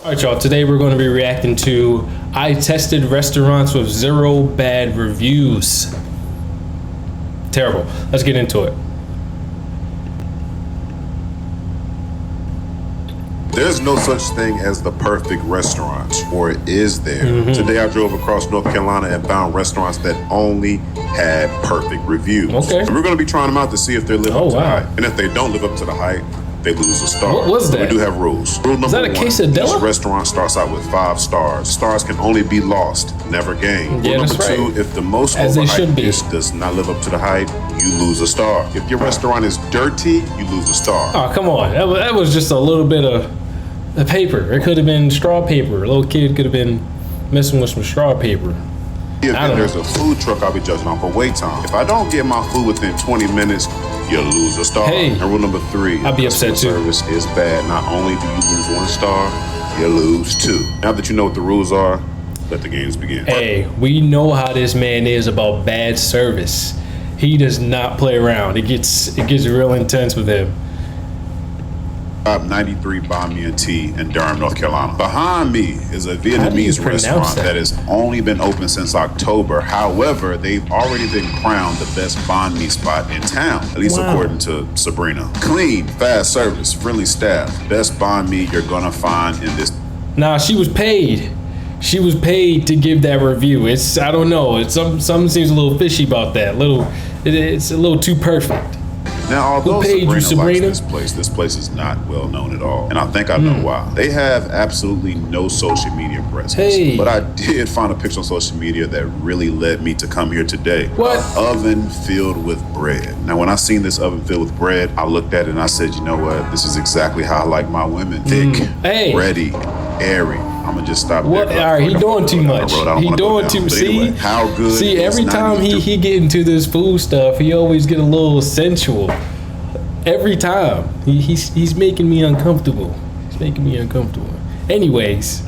All right, y'all. Today we're going to be reacting to I tested restaurants with 0 bad reviews. Terrible. Let's get into it. There's no such thing as the perfect restaurant, or is there? Today I drove across North Carolina and found restaurants that only had perfect reviews. Okay. And we're going to be trying them out to see if they live up to the wow. hype. And if they don't live up to the hype, they lose a star. What was that? We do have rules. Rule number Is that a 1, quesadilla? each restaurant starts out with 5 stars. Stars can only be lost, never gained. Yeah, Rule that's number 2, right. if the most As they should overhyped be. dish does not live up to the hype, you lose a star. If your restaurant is dirty, you lose a star. Oh, come on. That was just a little bit of the paper. It could have been straw paper. A little kid could have been messing with some straw paper. If there's a food truck, I'll be judging off of wait time. If I don't get my food within 20 minutes, you lose a star. Hey, and rule number 3, I'd be upset too. Service is bad. Not only do you lose 1 star, you lose 2. Now that you know what the rules are, let the games begin. Hey, we know how this man is about bad service. He does not play around. It gets real intense with him. 93 Banh Mi and Tea in Durham, North Carolina. Behind me is a Vietnamese restaurant that has only been open since October. However, they've already been crowned the best banh mi spot in town, at least according to Sabrina. Clean, fast service, friendly staff, best banh mi you're gonna find in this. Nah, she was paid. She was paid to give that review. I don't know. Something seems a little fishy about that. It's a little too perfect. Now, although Who paid you, Sabrina? likes this place is not well known at all. And I think I know why. They have absolutely no social media presence. Hey. But I did find a picture on social media that really led me to come here today. What? An oven filled with bread. Now, when I seen this oven filled with bread, I looked at it and I said, you know what? This is exactly how I like my women. Thick, Hey. bready, airy. I'm gonna just stop What? there. All right, he doing too much. He doing too. See, how good? See, is every time 93? he get into this food stuff, he always get a little sensual. Every time he's making me uncomfortable. He's making me uncomfortable. Anyways,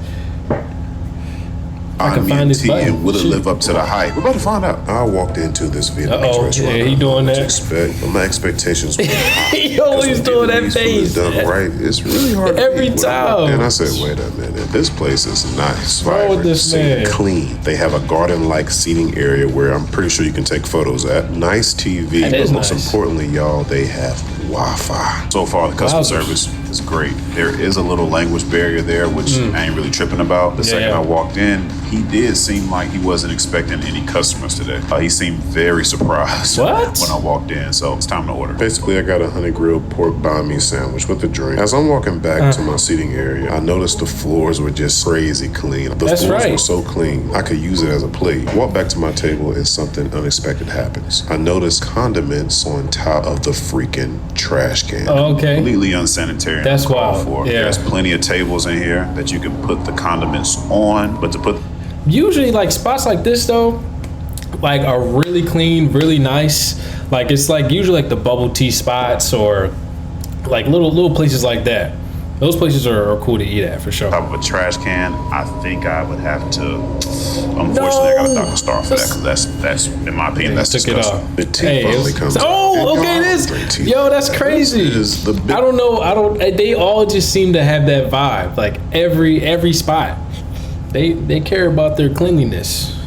I can find this button. And will it live up to the hype? We're about to find out. I walked into this Vietnamese restaurant. Yeah, he doing that. But my expectations were high. He always doing that face. Done right. It's really hard Every to eat. time. And I said, wait a minute. This place is nice. Wrong with Vibrant, this man? clean. They have a garden-like seating area where I'm pretty sure you can take photos at. Nice TV. That But is most nice. importantly, y'all, they have Wi-Fi. So far, the customer service is great. There is a little language barrier there, which I ain't really tripping about. The second I walked in, he did seem like he wasn't expecting any customers today. He seemed very surprised when I walked in, so it's time to order. Basically, I got a honey grilled pork banh mi sandwich with a drink. As I'm walking back to my seating area, I noticed the floors were just crazy clean. The floors were so clean, I could use it as a plate. Walk back to my table and something unexpected happens. I noticed condiments on top of the freaking trash can. Okay. Completely unsanitary. That's wild. For. Yeah. There's plenty of tables in here that you can put the condiments on, but to put Usually, like spots like this though, like are really clean, really nice. Like it's like usually like the bubble tea spots or like little places like that. Those places are cool to eat at for sure. top of a trash can, I think I would have to. Unfortunately, I got a Dr. Star for that because that's in my opinion that's took it disgusting. off. The tea finally comes out. Oh, okay, it is. Yo, that's crazy. I don't know. They all just seem to have that vibe. Like every spot, they care about their cleanliness.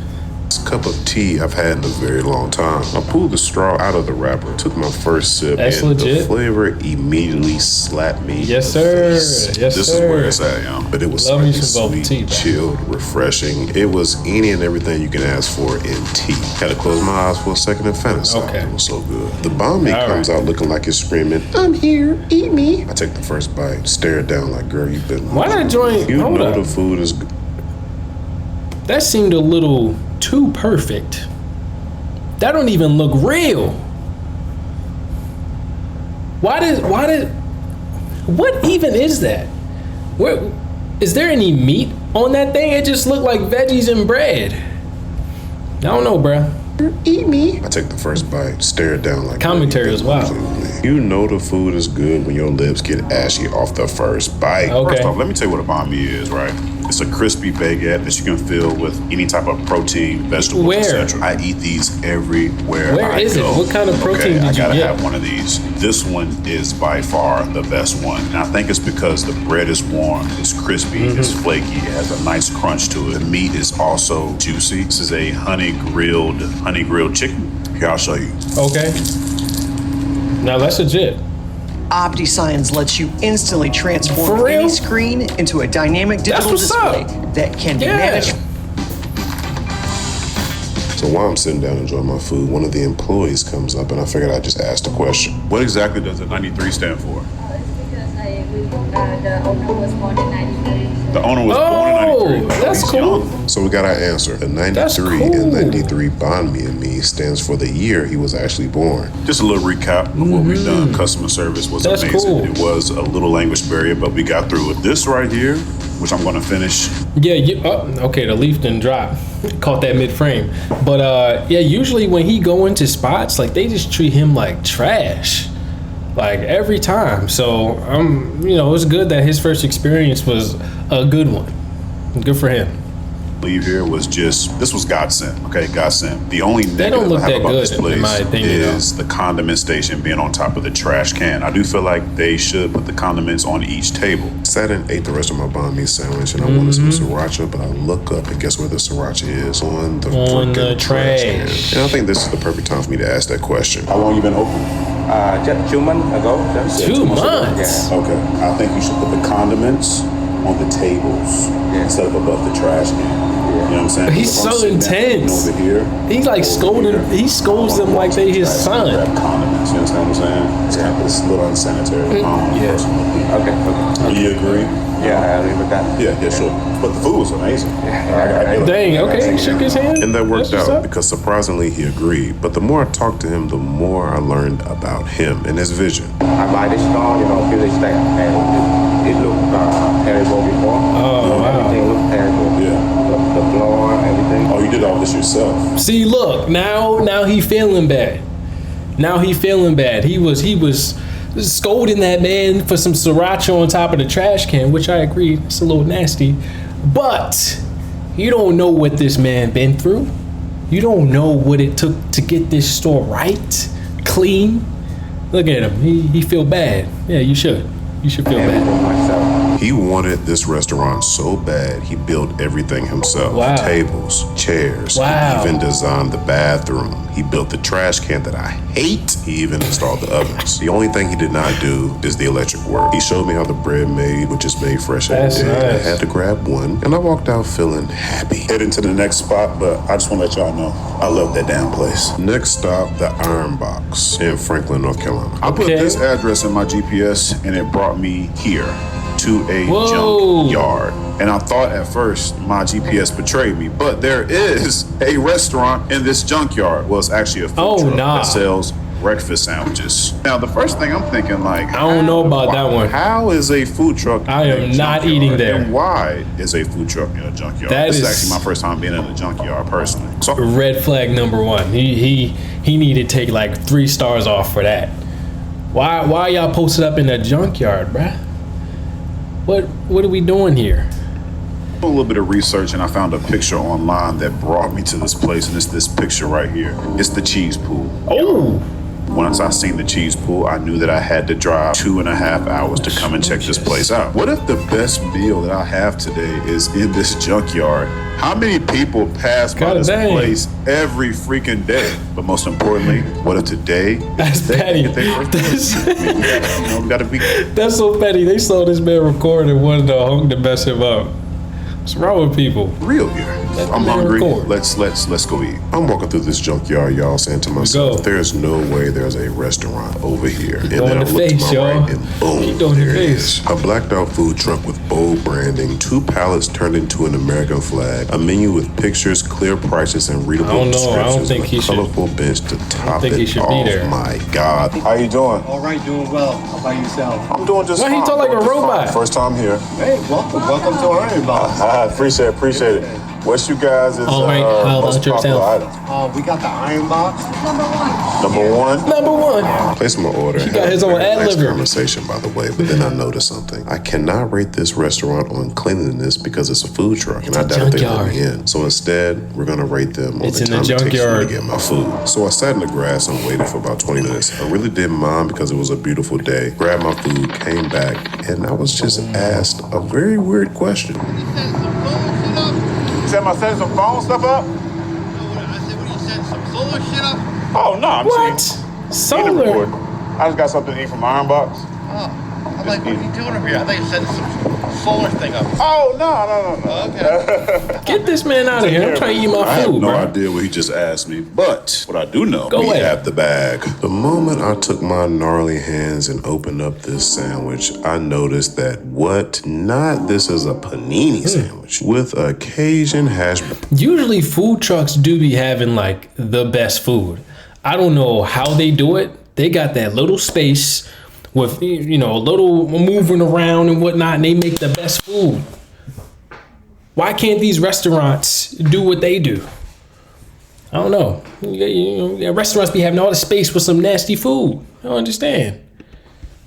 Cup of tea I've had in a very long time. I pulled the straw out of the wrapper, took my first sip, That's and legit. the flavor immediately slapped me. Yes, in the sir. face. Yes, this sir. is where it's at, y'all. But it was Love me slightly some bubble sweet, tea, bro. chilled, refreshing. It was any and everything you can ask for in tea. Had to close my eyes for a second and fantasize. Okay. It was so good. The banh mi All comes out looking like it's screaming, "I'm here, eat me." I take the first bite, stare it down like, girl, you've been. Why that joint? You Hold know up. the food is good. That seemed a little too perfect. That don't even look real. What even is that? Where is there any meat on that thing? It just looked like veggies and bread. I don't know, bruh. Eat me. I take the first bite, stare it down like Commentary is wild. You know the food is good when your lips get ashy off the first bite. Okay. First off, let me tell you what a banh mi is, right? It's a crispy baguette that you can fill with any type of protein, vegetables, etc. I eat these everywhere Where I is go. it? What kind of protein did you get? I gotta have one of these. This one is by far the best one. And I think it's because the bread is warm, it's crispy, it's flaky, it has a nice crunch to it. The meat is also juicy. This is a honey grilled chicken. Here, I'll show you. Okay. Now that's legit. OptiSigns lets you instantly transform For real? any screen into a dynamic digital what's display up. that can be Yeah. managed. So while I'm sitting down enjoying my food, one of the employees comes up and I figured I'd just ask the question. What exactly does the 93 stand for? Because the owner was born in 93. The owner was born in 93. That's He's cool. young. So we got our answer. The 93 cool. and 93 banh mi and me stands for the year he was actually born. Just a little recap of what we've done. Customer service was That's amazing. cool. It was a little language barrier, but we got through it. This right here, which I'm going to finish. Yeah, okay, the leaf didn't drop. Caught that mid-frame. But yeah, usually when he go into spots, like they just treat him like trash. Like every time. So it's good that his first experience was a good one. Good for him. Leave here was this was God sent. Okay, God sent. The only They don't negative look I have that about good, this in place my opinion, is the condiment station being on top of the trash can. I do feel like they should put the condiments on each table. Sat and ate the rest of my banh mi sandwich and I wanted some sriracha, but I look up and guess where the sriracha is? On the freaking trash can. And I think this is the perfect time for me to ask that question. How long you been open? Just 2 months ago. 2 months? Okay. I think you should put the condiments on the tables instead of above the trash can. You know what I'm saying? He's If I'm so sitting down intense. Over here. He's like scolding. He scolds them like they his son. Grab condiments. You understand what I'm saying? It's kind of a little unsanitary. Okay. You agree? Yeah, I agree with that. Yeah, sure. But the food was amazing. Dang, okay, he shook his hand. And that worked That's what's out up. because surprisingly he agreed. But the more I talked to him, the more I learned about him and his vision. I buy this store, village there, and it looked terrible before. Oh, wow. Everything looked terrible. Yeah. The floor, everything. Oh, you did all this yourself? See, look, now he feeling bad. Now he feeling bad. He was scolding that man for some sriracha on top of the trash can, which I agree, it's a little nasty. But you don't know what this man been through. You don't know what it took to get this store right, clean. Look at him. He feel bad. Yeah, you should. You should feel bad. Myself. He wanted this restaurant so bad, he built everything himself. Wow. Tables, chairs. Wow. He even designed the bathroom. He built the trash can that I hate. He even installed the ovens. The only thing he did not do is the electric work. He showed me how the bread made, which is made fresh every That's day. nice. I had to grab one, and I walked out feeling happy. Heading to the next spot, but I just want to let y'all know I love that damn place. Next stop, the Iron Box in Franklin, North Carolina. I put Okay. this address in my GPS and it brought me here to a Whoa. junk yard. And I thought at first my GPS betrayed me, but there is a restaurant in this junkyard. Well, it's actually a food truck nah. that sells breakfast sandwiches. Now, the first thing I'm thinking, like, I don't know about that one. How is a food truck? I in am a not junkyard? eating there. And why is a food truck in a junkyard? That This is is- actually my first time being in a junkyard personally. So Red flag number one. He needed to take like 3 stars off for that. Why y'all posted up in that junkyard, bruh? What are we doing here? a little bit of research and I found a picture online that brought me to this place, and it's this picture right here. It's the cheese pool. Oh, Once I seen the cheese pool, I knew that I had to drive 2.5 hours to come and check this place out. What if the best meal that I have today is in this junkyard? How many people pass by God this dang. place every freaking day? But most importantly, what if today that's is the day petty. they get their first meal? I mean, we gotta be. That's so petty. They saw this man record and wanted to hunk to mess him up. What's wrong with people? Real here. Let I'm the man hungry. record. Let's go eat. I'm walking through this junkyard, y'all, saying to myself, go. there's no way there's a restaurant over here. And doing then I the look to face, my y'all. right, and boom, Keep doing the there it face. is. A blacked out food truck with bold branding, 2 pallets turned into an American flag, a menu with pictures, clear prices, and readable I don't know. I don't descriptions, think and he a should- colorful bench to top think it he should be off. there. My God. How you doing? All right, doing well. How about yourself? I'm doing just Why he fine. talk like a Doing just robot? fine. First time here. Hey, welcome to our inbox. I appreciate it. What's you guys' All right, how most about popular yourself? items? We got the iron box. Number one? Number one. Placed my order. He got his own ad nice libber. conversation, by the way, but then I noticed something. I cannot rate this restaurant on cleanliness because it's a food truck, and I doubt if they let me in. So instead, we're gonna rate them on It's the in the time it takes me to junkyard. get my food. So I sat in the grass and waited for about 20 minutes. I really didn't mind because it was a beautiful day. Grabbed my food, came back, and I was just asked a very weird question. You said am I setting some phone stuff up? I said, what are you setting some solar shit up? Oh, no, I'm What? eating Solar? recording. I just got something to eat from Iron Box. Oh. I'm like, what are you doing over here? I thought you setting some solar thing up. Oh, no. Okay. Get this man out of here. I'm trying to eat my I have food, no bro. idea what he just asked me, but what I do know, Go we ahead. have the bag. The moment I took my gnarly hands and opened up this sandwich, I noticed that this is a panini sandwich with a Cajun hash brown. Usually food trucks do be having like the best food. I don't know how they do it. They got that little space with, you know, a little moving around and whatnot, and they make the best food. Why can't these restaurants do what they do? I don't know. Restaurants be having all the space with some nasty food. I don't understand.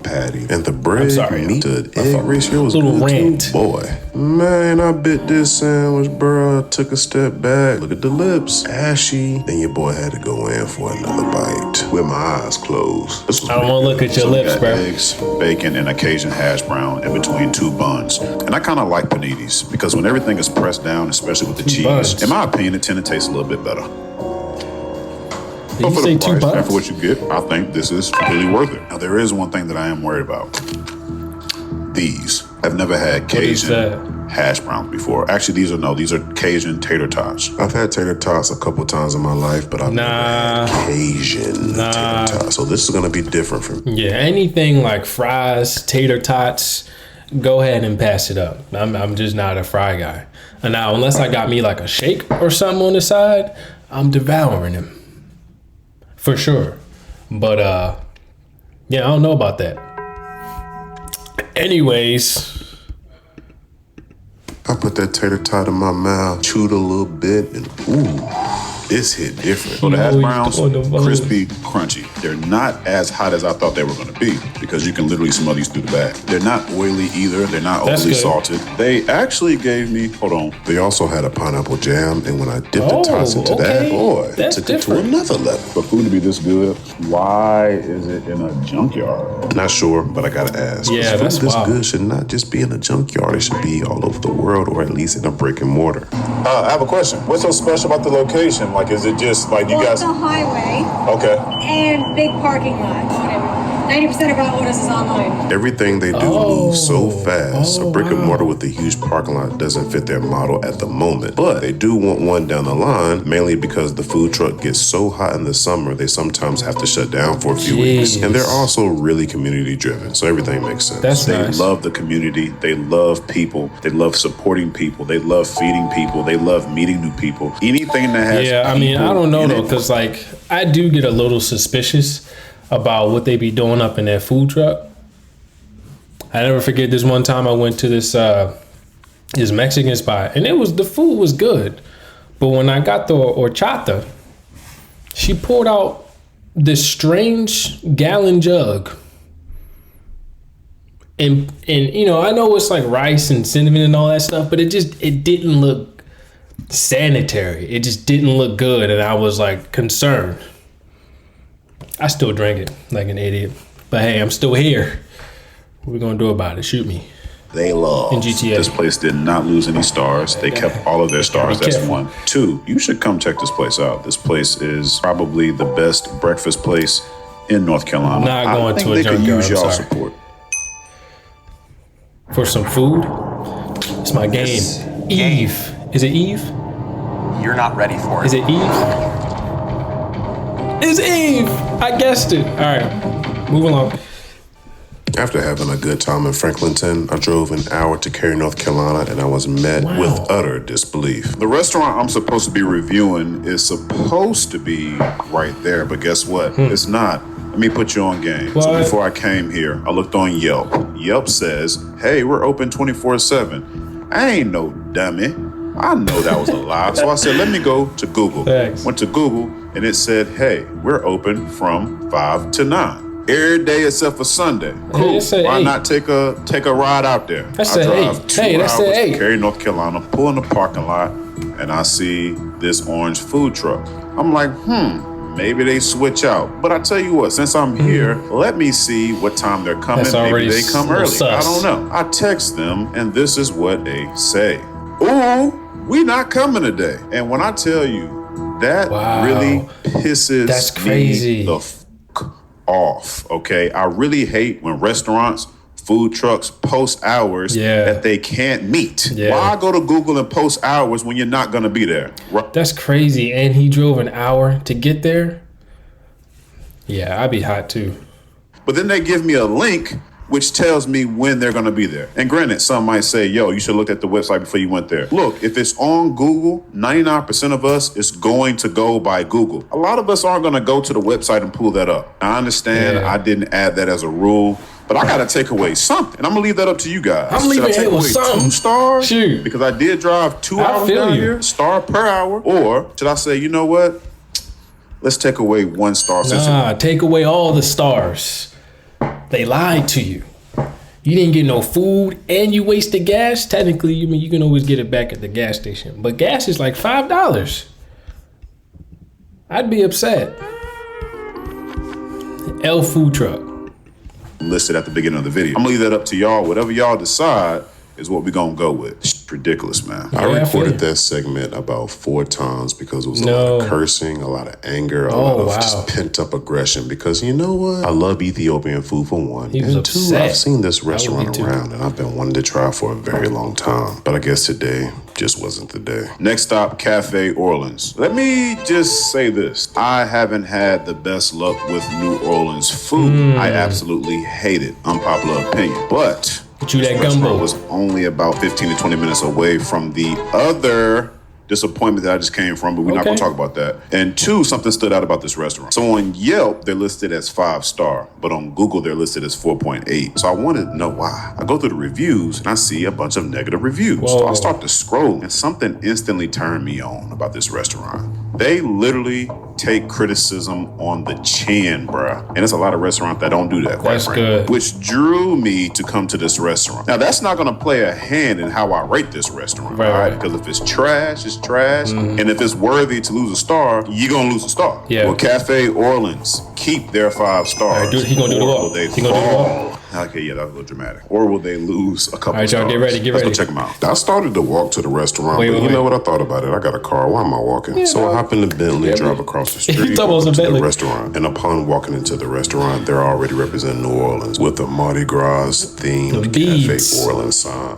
Patty and the bread sorry, meat to egg ratio was Little good rant. too. Boy, man, I bit this sandwich, bro. Took a step back. Look at the lips, ashy. Then your boy had to go in for another bite with my eyes closed. I don't want to look at your So we lips, got bro. eggs, bacon, and Cajun hash brown in between two buns. And I kind of like paninis because when everything is pressed down, especially with the cheese, buns. in my opinion, it tends to taste a little bit better. Did you for say the two price and buns? for what you get, I think this is completely worth it. Now, there is one thing that I am worried about. These. I've never had What is that? Cajun hash browns before. Actually, these are Cajun tater tots. I've had tater tots a couple times in my life, but I've never had Cajun tater tots. So this is gonna be different for me. Yeah, anything like fries, tater tots, go ahead and pass it up. I'm just not a fry guy. And now, unless I got me like a shake or something on the side, I'm devouring them. For sure. But yeah, I don't know about that. Anyways, I put that tater tot in my mouth, chewed a little bit, and ooh, this hit different. So the hash Always browns, doing the most. crispy, crunchy. They're not as hot as I thought they were going to be because you can literally smell these through the bag. They're not oily either. They're not That's overly good. salted. They actually gave me, hold on. They also had a pineapple jam, and when I dipped Oh, the tots into okay. that, boy, That's took different. it to another level. For food to be this good, why is it in a junkyard? Not sure, but I gotta ask. Yeah, food that's this wild. good should not just be in a junkyard. It should be all over the world, or at least in a brick and mortar. I have a question. What's so special about the location? Like, is it just like you Well, guys? it's a highway Okay. and big parking lot. Whatever. 90% of our orders is online. Everything they do Oh. moves so fast. Oh, A brick and wow. mortar with a huge parking lot doesn't fit their model at the moment. But they do want one down the line, mainly because the food truck gets so hot in the summer, they sometimes have to shut down for a few weeks. Jeez. And they're also really community driven, so everything makes sense. that's They nice. love the community. They love people. They love supporting people. They love feeding people. They love meeting new people. Anything that has Yeah, I mean, I people don't know in though, it. because like I do get a little suspicious about what they be doing up in that food truck. I never forget this one time I went to this Mexican spot, and the food was good, but when I got the horchata, she pulled out this strange gallon jug. And you know, I know it's like rice and cinnamon and all that stuff, but it didn't look sanitary. It just didn't look good, and I was like concerned. I still drank it like an idiot, but hey, I'm still here. What we gonna do about it? Shoot me They love. in GTA. This place did not lose any stars. They kept all of their stars. Be That's careful. one. Two, you should come check this place out. This place is probably the best breakfast place in North Carolina. Not I going think to a they could junkyard, use I'm y'all sorry. support. For some food, it's my game. Eve. Is it Eve? You're not ready for it. Is it Eve? It's Eve. I guessed it. All right, move along. After having a good time in Franklinton, I drove an hour to Cary, North Carolina, and I was met with utter disbelief. The restaurant I'm supposed to be reviewing is supposed to be right there, but guess what? It's not. Let me put you on game. So What? before I came here, I looked on Yelp. Yelp says, hey, we're open 24/7. I ain't no dummy. I know that was a lie. So I said, let me go to Google. Thanks. Went to Google and it said, hey, we're open from 5 to 9. Every day except for Sunday. Cool. Why 8. not take a ride out there? I drive 2 hours said 8. to Cary, North Carolina, pull in the parking lot, and I see this orange food truck. I'm like, maybe they switch out. But I tell you what, since I'm here, let me see what time they're coming. Maybe they come early. Sus. I don't know. I text them, and this is what they say. Ooh, we not coming today. And when I tell you, that really pisses me the fuck off, okay? I really hate when restaurants, food trucks post hours that they can't meet. Yeah. Why go to Google and post hours when you're not going to be there? That's crazy. And he drove an hour to get there? Yeah, I'd be hot too. But then they give me a link which tells me when they're going to be there. And granted, some might say, yo, you should look at the website before you went there. Look, if it's on Google, 99% of us is going to go by Google. A lot of us aren't going to go to the website and pull that up. I understand I didn't add that as a rule, but I got to take away something. And I'm going to leave that up to you guys. I'm leaving it with something. 2 stars? Shoot. Because I did drive 2 hours down here, star per hour. Or should I say, you know what? Let's take away 1 star. Nah, take away all the stars. They lied to you. You didn't get no food and you wasted gas. Technically, you can always get it back at the gas station. But gas is like $5. I'd be upset. L food truck. Listed at the beginning of the video. I'm gonna leave that up to y'all. Whatever y'all decide is what we gonna go with. It's ridiculous, man. I recorded that segment about 4 times because it was a lot of cursing, a lot of anger, a lot of just pent up aggression. Because you know what? I love Ethiopian food for one. And 2, I've seen this restaurant around and I've been wanting to try for a very long time. But I guess today just wasn't the day. Next stop, Cafe Orleans. Let me just say this. I haven't had the best luck with New Orleans food. I absolutely hate it. Unpopular opinion. But that gumbo was only about 15 to 20 minutes away from the other disappointment that I just came from, but we're not going to talk about that. And 2, something stood out about this restaurant. So on Yelp, they're listed as 5-star, but on Google, they're listed as 4.8. So I wanted to know why. I go through the reviews and I see a bunch of negative reviews. So I start to scroll and something instantly turned me on about this restaurant. They literally take criticism on the chin, bruh. And there's a lot of restaurants that don't do that, quite frankly. Good. Which drew me to come to this restaurant. Now, that's not gonna play a hand in how I rate this restaurant, right? Because if it's trash, it's trash. And if it's worthy to lose a star, you're gonna lose a star. Yeah. Well, Cafe Orleans keep their 5 stars. He gonna do the walk. He gonna do the walk. Okay, yeah, that's a little dramatic. Or will they lose a couple stars? All right, y'all, get ready. Let's go check them out. I started to walk to the restaurant, but you know what I thought about it? I got a car. Why am I walking? Yeah, so I hop in the Bentley, drive across the street, walk to the restaurant. And upon walking into the restaurant, they're already representing New Orleans with a Mardi Gras themed Cafe Orleans sign.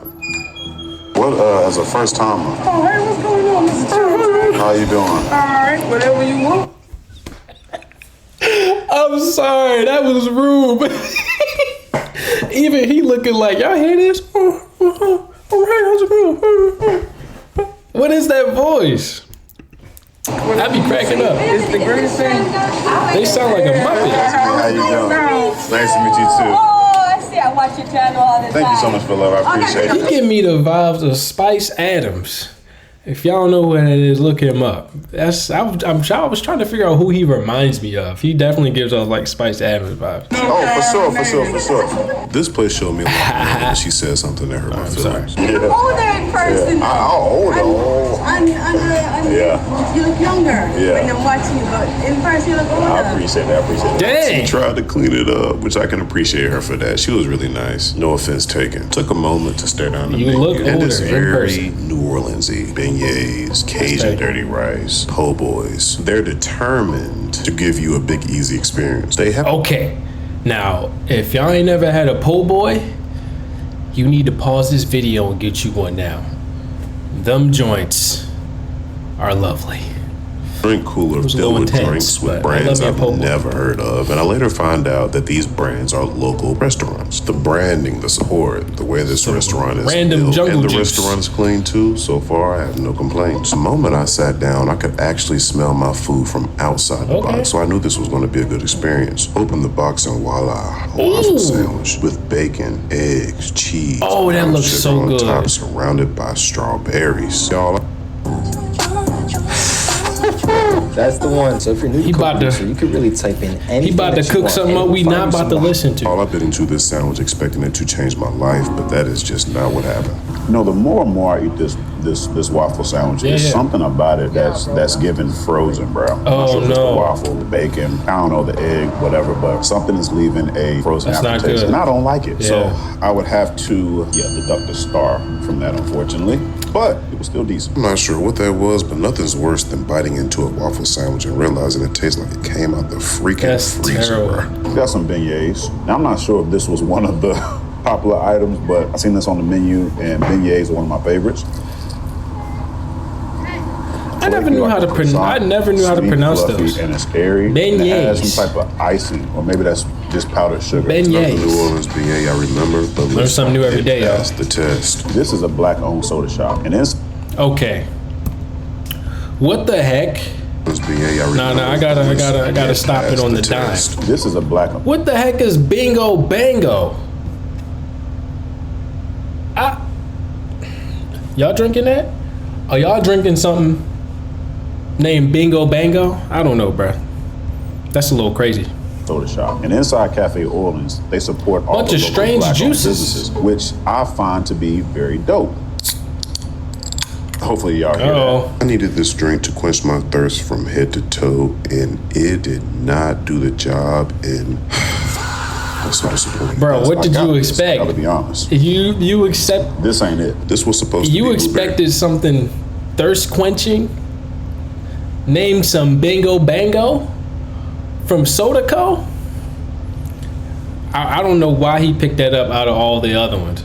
What, as a first timer? Oh, hey, what's going on, Mr. Children? How you doing? All right, whatever you want. I'm sorry, that was rude. Even he looking like, y'all hear this? Oh, hey, how's it going? What is that voice? I be cracking up. It's the greatest thing. They sound like a Muppet. How you doing? Nice to meet you too. Oh, I see. I watch your channel all the time. Thank you so much for love. I appreciate it. He give me the vibes of Spice Adams. If y'all don't know who that is, look him up. I was trying to figure out who he reminds me of. He definitely gives us like Spice Adams vibes. Oh, for sure. This place showed me a lot when she said something that hurt my feelings. You look older in person. You look younger when I'm watching you, but in person you look older. I appreciate that. Dang. She tried to clean it up, which I can appreciate her for that. She was really nice. No offense taken. Took a moment to stare down the menu. Look older and it's very in person. New Orleans-y. Beignets, Cajun dirty rice, po' boys. They're determined to give you a big, easy experience. They have. Okay, now if y'all ain't never had a po' boy, you need to pause this video and get you one now. Them joints are lovely. drink cooler filled with drinks with brands I've never heard of. And I later find out that these brands are local restaurants. The branding, the support, the way this restaurant is built, and the restaurant is clean too. So far, I have no complaints. The moment I sat down, I could actually smell my food from outside the box. So I knew this was going to be a good experience. Open the box and voila, a waffle sandwich with bacon, eggs, cheese. Oh, that looks so good. Top, surrounded by strawberries. Y'all. That's the one. So if you're new to producer, you could really type in anything. He about to cook something up we not about to listen to. All I've been into this sandwich expecting it to change my life, but that is just not what happened. You know, the more and more I eat this waffle sandwich, there's something about it that's given frozen, bro. Oh, no. The waffle, the bacon, I don't know, the egg, whatever, but something is leaving a frozen aftertaste, and I don't like it. So I would have to deduct a star from that, unfortunately. But it was still decent. I'm not sure what that was, but nothing's worse than biting into a waffle sandwich and realizing it tastes like it came out the freaking freezer, bro. We got some beignets. Now, I'm not sure if this was one of the popular items, but I seen this on the menu, and beignets are one of my favorites. I never knew how to pronounce those. And it's airy. Beignets. And it has some type of icing, or maybe that's just powdered sugar. Beignets. New Orleans beignet, I remember, but learn something new every day, y'all. That's the test. This is a black-owned soda shop, and it's okay. What the heck? No, I gotta stop it on the dime. This is a black. What the heck is Bingo Bango? Y'all drinking that? Are y'all drinking something named Bingo Bango? I don't know, bruh. That's a little crazy. Soda shop. And inside Cafe Orleans, they support all bunch of strange juices, businesses, which I find to be very dope. Hopefully y'all hear that. I needed this drink to quench my thirst from head to toe, and it did not do the job. And I was so disappointed. Bro, what did you expect? Gotta be honest. You accept this ain't it. This was supposed to be. You expected something thirst quenching? Name some Bingo Bango from Soda Co. I don't know why he picked that up out of all the other ones.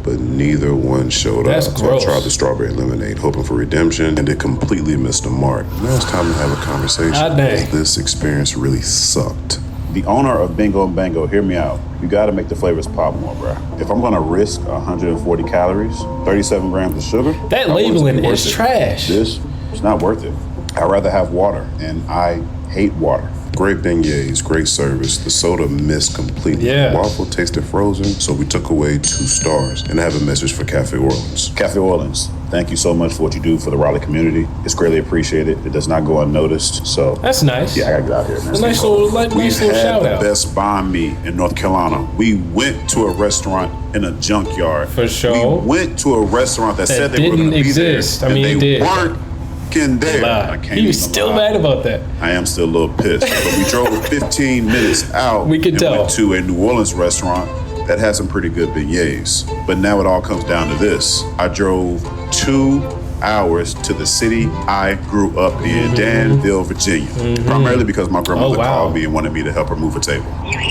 But neither one showed up. So I tried the strawberry lemonade, hoping for redemption, and it completely missed the mark. Now it's time to have a conversation. This experience really sucked. The owner of Bingo and Bango, hear me out. You gotta make the flavors pop more, bro. If I'm gonna risk 140 calories, 37 grams of sugar, that labeling is trash. This is not worth it. I'd rather have water, and I hate water. Great beignets, great service. The soda missed completely. The waffle tasted frozen, so we took away 2 stars. And I have a message for Cafe Orleans. Cafe Orleans, thank you so much for what you do for the Raleigh community. It's greatly appreciated. It does not go unnoticed. So that's nice. Yeah, I gotta get out here, man. A nice little shout out. The best banh mi in North Carolina. We went to a restaurant in a junkyard. For sure. We went to a restaurant that said they were going to be there. I mean, and they weren't there. He was still mad about that. I am still a little pissed. But we drove 15 minutes out. We could tell. Went to a New Orleans restaurant that had some pretty good beignets. But now it all comes down to this. I drove 2 hours to the city I grew up in, Danville, Virginia. Primarily because my grandmother called me and wanted me to help her move a table. Bro,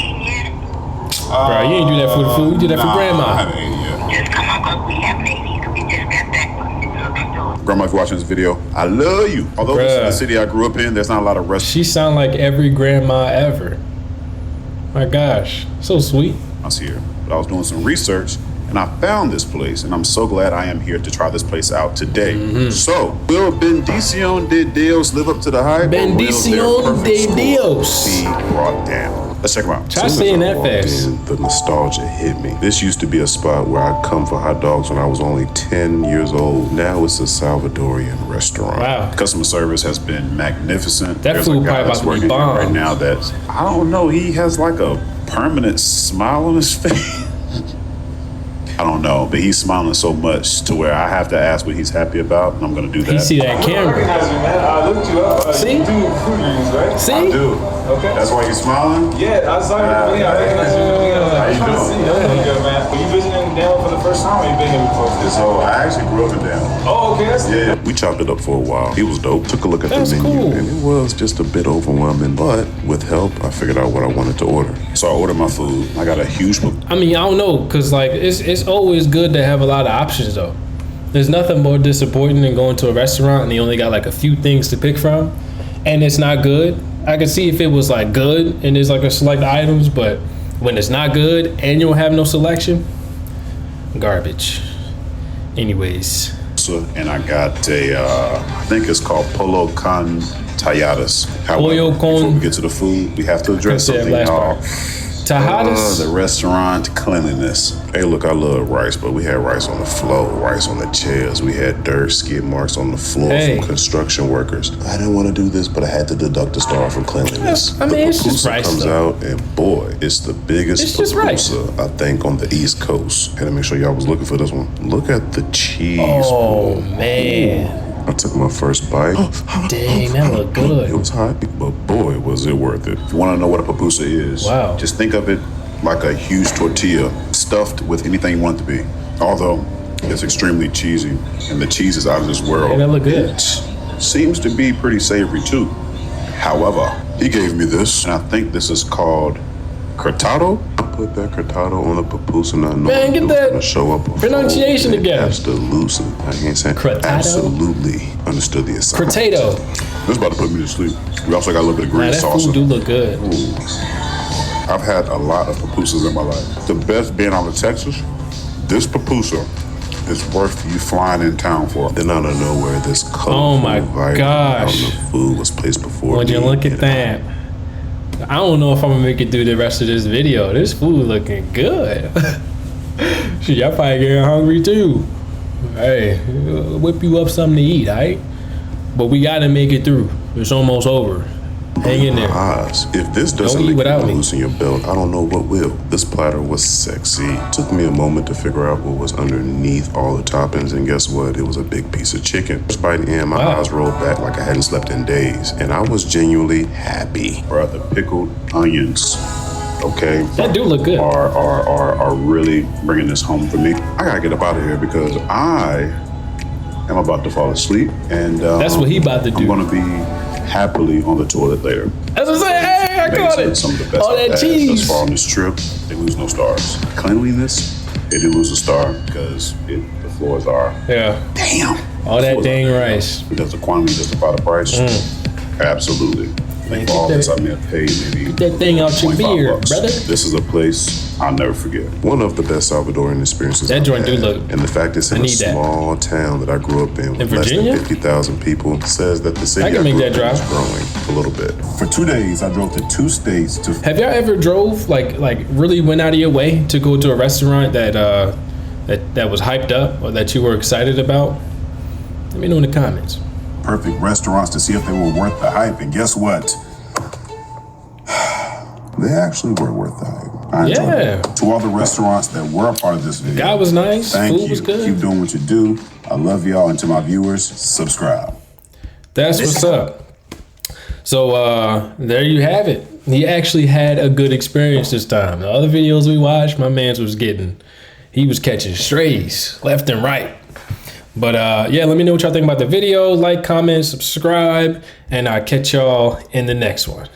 you ain't do that for the food. You did that for grandma. I haven't eaten yet. Just come on, but we haven't eaten either. We just got back. Grandma, if you're watching this video, I love you. Although this is the city I grew up in, there's not a lot of restaurants. She sound like every grandma ever. My gosh, so sweet. I was here, but I was doing some research and I found this place, and I'm so glad I am here to try this place out today. So, will Bendición de Dios live up to the hype? Bendición de Dios be brought down? Let's check them out. Try saying that fast. The nostalgia hit me. This used to be a spot where I'd come for hot dogs when I was only 10 years old. Now it's a Salvadorian restaurant. Wow. Customer service has been magnificent. That food probably about to be bomb. Right now that, I don't know, he has like a permanent smile on his face. I don't know, but he's smiling so much to where I have to ask what he's happy about, and I'm going to do that. You see that camera. I recognize you, man. I looked you up. See? You do food reviews, right? See? I do. Okay. That's why you're smiling? Yeah, I saw you. I recognize you. How you doing? I'm good, man. Were you visiting Dale for the first time, or you been here before? So I actually grew up in Dale. Oh, okay. That's yeah. We chopped it up for a while. He was dope. Took a look at the menu, cool. and it was just a bit overwhelming. But with help, I figured out what I wanted to order. So I ordered my food. I got a huge. I mean, I don't know, cause like it's always good to have a lot of options though. There's nothing more disappointing than going to a restaurant and you only got like a few things to pick from and it's not good. I could see if it was like good and there's like a select items, but when it's not good and you don't have no selection, garbage. Anyways. And I got a, I think it's called Pollo con Talladas. However, before we get to the food, we have to address something, y'all. Tajadas? The restaurant cleanliness. Hey, look, I love rice, but we had rice on the floor, rice on the chairs. We had dirt, skid marks on the floor from construction workers. I didn't want to do this, but I had to deduct a star from cleanliness. I mean, it's just rice, comes out, and boy, it's the biggest pupusa, I think, on the East Coast. Had to make sure y'all was looking for this one. Look at the cheese. Oh, man. I took my first bite. Dang, that looked good. It was hot, but boy, was it worth it. If you want to know what a pupusa is, just think of it like a huge tortilla stuffed with anything you want it to be. Although it's extremely cheesy, and the cheese is out of this world. Yeah, that look good. It seems to be pretty savory too. However, he gave me this, and I think this is called cortado. I put that cortado on the pupusa, and I know man, get that show up pronunciation together. Absolutely, I can't say absolutely understood the assignment. Cortado. This is about to put me to sleep. We also got a little bit of green that salsa. food do look good. Ooh. I've had a lot of pupusas in my life. The best being out of Texas, this pupusa is worth you flying in town for. Then out of nowhere, this colorful gosh, the food was placed before Would me. you look at that? I don't know if I'm gonna make it through the rest of this video. This food looking good. Shit, y'all probably getting hungry too. Hey, whip you up something to eat, alright? But we gotta make it through. It's almost over. Hang in there. If this doesn't make you loosen your belt, I don't know what will. This platter was sexy. It took me a moment to figure out what was underneath all the toppings, and guess what? It was a big piece of chicken. First bite in, my eyes rolled back like I hadn't slept in days, and I was genuinely happy. Bro, the pickled onions, okay, that do look good. Are really bringing this home for me. I gotta get up out of here because I am about to fall asleep, and that's what he about to do. I'm gonna be happily on the toilet later. As I say, hey, I got it. Some of the best all that cheese. Thus far on this trip, they lose no stars. Cleanliness, they do lose a star because the floors are. Yeah. Damn. All that dang rice. Does the quantity justify the price? Absolutely. Man, for all this, I may have paid maybe get that thing out your beard, brother. This is a place I'll never forget. One of the best Salvadoran experiences that joint do look. And the fact it's in a small town that I grew up in with less than 50,000 people says that the city I grew up in is growing a little bit. For 2 days, I drove to 2 states to. Have y'all ever drove like really went out of your way to go to a restaurant that that was hyped up or that you were excited about? Let me know in the comments. Perfect restaurants to see if they were worth the hype, and guess what? They actually were worth the hype. I enjoyed it. To all the restaurants that were a part of this video, God was nice. Thank Food you. was good. Keep doing what you do. I love y'all, and to my viewers, subscribe. That's what's up. So there you have it. He actually had a good experience this time. The other videos we watched, my man's was he was catching strays left and right. But yeah, let me know what y'all think about the video. Like, comment, subscribe, and I'll catch y'all in the next one.